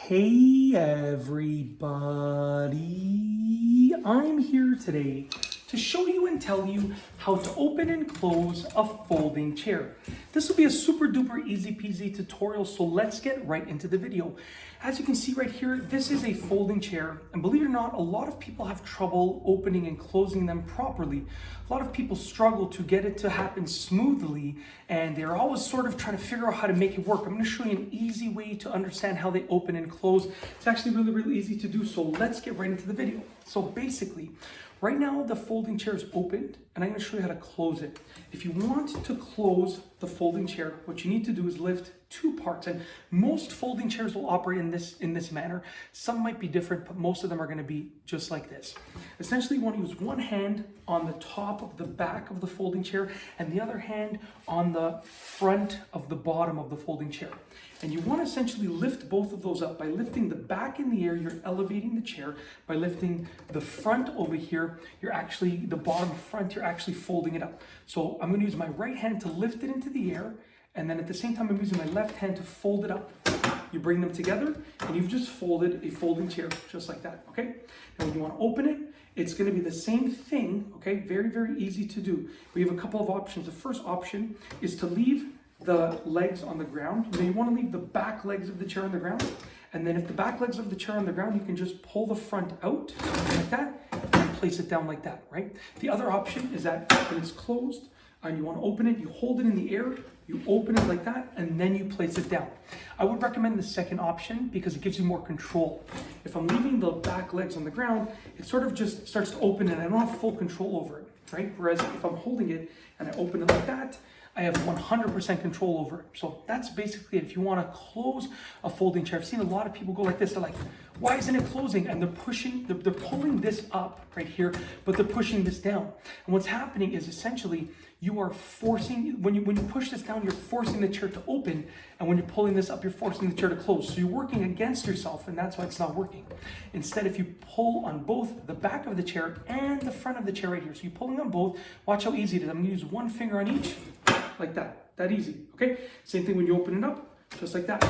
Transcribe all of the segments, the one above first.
Hey everybody, I'm here today to show you and tell you how to open and close a folding chair. This will be a super duper easy peasy tutorial, so let's get right into the video. As you can see right here, this is a folding chair, and believe it or not, a lot of people have trouble opening and closing them properly. A lot of people struggle to get it to happen smoothly, and they're always sort of trying to figure out how to make it work. I'm going to show you an easy way to understand how they open and close. It's actually really easy to do, so let's get right into the video. So basically, right now the folding chair is opened, and I'm going to show you how to close it. If you want to close the folding chair, what you need to do is lift two parts, and most folding chairs will operate in this manner. Some might be different, but most of them are going to be just like this. Essentially, you want to use one hand on the top of the back of the folding chair and the other hand on the front of the bottom of the folding chair. And you want to essentially lift both of those up. By lifting the back in the air, you're elevating the chair. By lifting the front over here, the bottom front, you're actually folding it up. So I'm going to use my right hand to lift it into the air, and then at the same time I'm using my left hand to fold it up. You bring them together and you've just folded a folding chair just like that, okay? Now when you want to open it, it's going to be the same thing, okay? Very easy to do. We have a couple of options. The first option is to leave the legs on the ground. Now you want to leave the back legs of the chair on the ground, and then if the back legs of the chair on the ground, you can just pull the front out like that and place it down like that, right? The other option is that when it's closed and you want to open it, you hold it in the air, you open it like that, and then you place it down. I would recommend the second option because it gives you more control. If I'm leaving the back legs on the ground, it sort of just starts to open and I don't have full control over it, right? Whereas if I'm holding it and I open it like that, I have 100% control over it. So that's basically it. If you want to close a folding chair, I've seen a lot of people go like this. They're like, why isn't it closing? And they're pulling this up right here, but they're pushing this down. And what's happening is essentially you are forcing, when you push this down, you're forcing the chair to open. And when you're pulling this up, you're forcing the chair to close. So you're working against yourself, and that's why it's not working. Instead, if you pull on both the back of the chair and the front of the chair right here, so you're pulling on both, watch how easy it is. I'm gonna use one finger on each, like that easy, okay? Same thing when you open it up, just like that.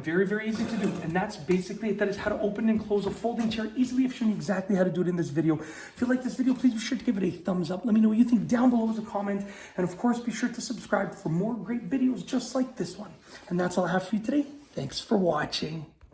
Very easy to do, and that's basically it. That is how to open and close a folding chair easily. I've shown you exactly how to do it in this video. If you like this video, please be sure to give it a thumbs up. Let me know what you think down below as a comment, and of course, be sure to subscribe for more great videos just like this one. And that's all I have for you today. Thanks for watching.